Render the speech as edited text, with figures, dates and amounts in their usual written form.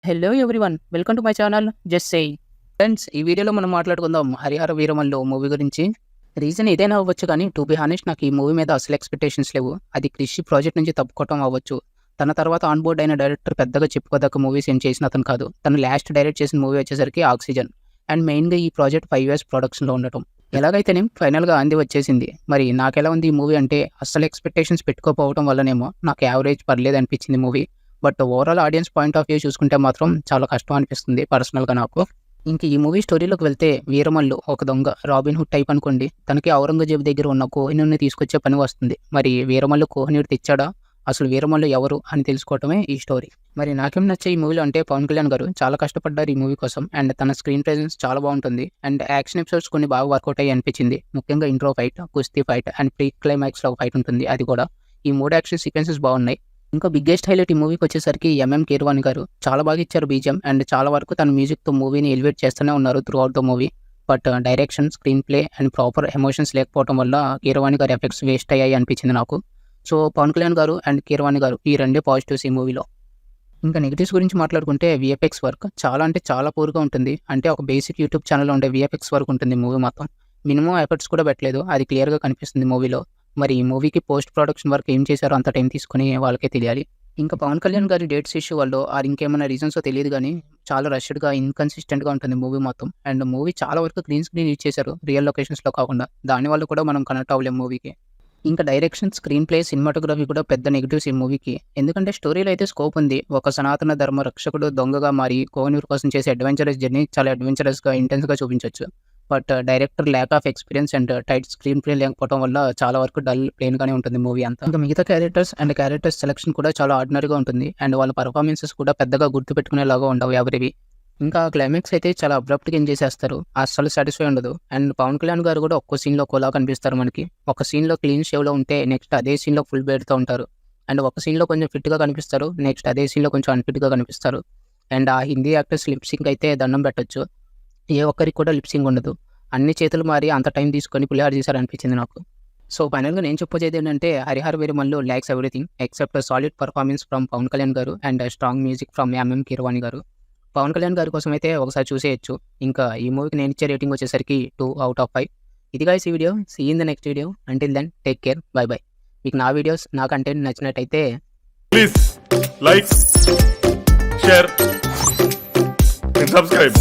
Hello everyone. Welcome to my channel just saying. Friends, ఈ వీడియోలో మనం మాట్లాడుకుందాం 'హరిహర వీరమల్లు' మూవీ గురించి. రీజన్ ఏదైనా అవ్వచ్చు కానీ టు బీ హానెస్ట్ నాకు ఈ మూవీ మీద అసలు ఎక్స్‌పెక్టేషన్స్ లేవు. అది క్రిష్ ప్రాజెక్ట్ నుంచి తప్పుకోవటం అవ్వచ్చు. తన తర్వాత ఆన్ బోర్డ్ అయిన డైరెక్టర్ పెద్దగా చెప్పుకోదగ్గ మూవీస్ ఏం చేసిన అతను కాదు. తను లాస్ట్ డైరెక్ట్ చేసిన మూవీ వచ్చేసరికి 'ఆక్సిజన్'. అండ్ మెయిన్‌గా ఈ ప్రాజెక్ట్ 5 ఇయర్స్ ప్రొడక్షన్‌లో ఉండటం. ఎలాగైతేనేం ఫైనల్‌గా అంది వచ్చేసింది. మరి నాకెలా ఉంది ఈ మూవీ అంటే అస్సలు ఎక్స్‌పెక్టేషన్స్ పెట్టుకోకపోవడం వల్లనేమో నాకు యావరేజ్ పర్లేదు అనిపించింది movie. But overall audience point of view చూసుకుంటే మాత్రం చాలా కష్టం అనిపిస్తుంది పర్సనల్‌గా నాకు. ఇంక ఈ మూవీ స్టోరీలోకి వెళ్తే వీరమల్లు ఒక దొంగ, రాబిన్ హుడ్ టైప్ అనుకోండి. తనకి ఔరంగజేబు దగ్గర ఉన్న కోహినూర్‌ని తీసుకొచ్చే పని వస్తుంది. మరి వీరమల్లు కోహినూర్ తెచ్చాడా? అసలు వీరమల్లు ఎవరు అని తెలుసుకోవటమే ఈ స్టోరీ. మరి నాకేం నచ్చే ఈ మూవీలో అంటే పవన్ కళ్యాణ్ గారు చాలా కష్టపడ్డారు ఈ మూవీ కోసం. అండ్ తన స్క్రీన్ ప్రెజెన్స్ చాలా బాగుంటుంది. అండ్ యాక్షన్ ఎపిసోడ్స్ కొన్ని బాగా వర్కౌట్ అయ్యి అనిపించింది. ముఖ్యంగా ఇంట్రో ఫైట్, కుస్తీ ఫైట్ అండ్ ప్రీ క్లైమాక్స్‌లో ఒక ఫైట్ ఉంటుంది. అది కూడా ఈ 3 యాక్షన్ సీక్వెన్సెస్ బాగున్నాయి. ఇంకా బిగ్గెస్ట్ హైలైట్ ఈ మూవీకి వచ్చేసరికి ఎంఎం కీరవాణి గారు చాలా బాగా ఇచ్చారు బీజీఎం. అండ్ చాలా వరకు తన మ్యూజిక్‌తో మూవీని ఎలివేట్ చేస్తూనే ఉన్నారు through out the movie. But direction, screen play and proper emotions లేకపోవడం వల్ల కీరవాణి గారి ఎఫెక్ట్స్ వేస్ట్ అయ్యాయి అనిపించింది నాకు. సో పవన్ కళ్యాణ్ గారు అండ్ కీరవాణి గారు ఈ రెండే పాజిటివ్స్ ఈ మూవీలో. ఇంకా నెగటివ్స్ గురించి మాట్లాడుకుంటే వీఎఫ్ఎక్స్ వర్క్ చాలా అంటే చాలా పూర్‌గా ఉంటుంది. అంటే ఒక బేసిక్ యూట్యూబ్ ఛానెల్‌లో ఉండే వీఎఫ్ఎక్స్ వర్క్ ఉంటుంది మూవీ మొత్తం. మినిమమ్ ఎఫర్ట్స్ కూడా పెట్టలేదు. అది క్లియర్‌గా కనిపిస్తుంది మూవీలో. మరి ఈ మూవీకి పోస్ట్ ప్రొడక్షన్ వర్క్ ఏం చేశారో అంత టైం తీసుకొని వాళ్ళకే తెలియాలి. ఇంకా పవన్ కళ్యాణ్ గారి డేట్స్ ఇష్యూ వల్లో ఆర్ ఇంకేమైనా రీజన్సో తెలీదు గానీ చాలా రష్డ్‌గా, ఇన్‌కన్సిస్టెంట్‌గా ఉంటుంది మూవీ మొత్తం. అండ్ మూవీ చాలా వరకు గ్రీన్ స్క్రీన్ యూజ్ చేశారు రియల్ లొకేషన్స్‌లో కాకుండా. దానివల్ల కూడా మనం కనెక్ట్ అవ్వలేం మూవీకి. ఇంకా డైరెక్షన్, స్క్రీన్ ప్లే, సినిమాటోగ్రఫీ కూడా పెద్ద నెగెటివ్స్ ఈ మూవీకి. ఎందుకంటే స్టోరీలో అయితే స్కోప్ ఉంది. ఒక సనాతన ధర్మ రక్షకుడు దొంగగా మారి కోహినూర్ కోసం చేసే అడ్వెంచరస్ జర్నీ చాలా అడ్వెంచరస్‌గా, ఇంటెన్స్‌గా చూపించొచ్చు. But director lack of experience and tight screenplay లేకపోవడం వల్ల చాలా వరకు డల్, ప్లెయిన్‌గానే ఉంటుంది మూవీ అంతా. ఇంకా మిగతా క్యారెక్టర్స్ సెలక్షన్ కూడా చాలా ఆర్డినరీగా ఉంటుంది. అండ్ వాళ్ళ పెర్ఫార్మెన్సెస్ కూడా పెద్దగా గుర్తుపెట్టుకునేలాగా ఉండవు ఎవరివి. ఇంకా క్లైమాక్స్ అయితే చాలా అబ్రప్ట్‌గా ఎండ్ చేసేస్తారు. అస్సలు సాటిస్ఫై ఉండదు. అండ్ పవన్ కళ్యాణ్ గారు కూడా ఒక్కో సీన్‌లో ఒక్కోలా కనిపిస్తారు మనకి. ఒక సీన్‌లో క్లీన్ షేవ్‌లో ఉంటే నెక్స్ట్ అదే సీన్‌లో ఫుల్ బీర్డ్‌తో ఉంటారు. అండ్ ఒక సీన్‌లో కొంచెం ఫిట్‌గా కనిపిస్తారు. నెక్స్ట్ అదే సీన్‌లో కొంచెం అన్‌ఫిట్‌గా కనిపిస్తారు. అండ్ ఆ హిందీ యాక్టర్స్ లిప్ సింక్ అయితే దండం పెట్టొచ్చు. ఏ ఒక్కరికి కూడా లిప్ సింక్ ఉండదు. అన్ని చేతులు మారి అంత టైం తీసుకొని పులిహోర చేశారనిపించింది నాకు. సో ఫైనల్‌గా నేను చెప్పొచ్చేది ఏంటంటే 'Harihara Veeramallu' lacks everything except solid performance from Pawan Kalyan garu and strong music from MM Keeravani garu. Pawan Kalyan గారి కోసం అయితే ఒకసారి చూసేయొచ్చు. ఇంకా ఈ మూవీకి నేను ఇచ్చే రేటింగ్ వచ్చేసరికి 2 ఔట్ ఆఫ్ 5. ఇది గైస్ ఈ video. See you in the next video. Until then take care. Bye bye. మీకు నా వీడియోస్, నా కంటెంట్ నచ్చినట్టయితే Please like, share, and subscribe.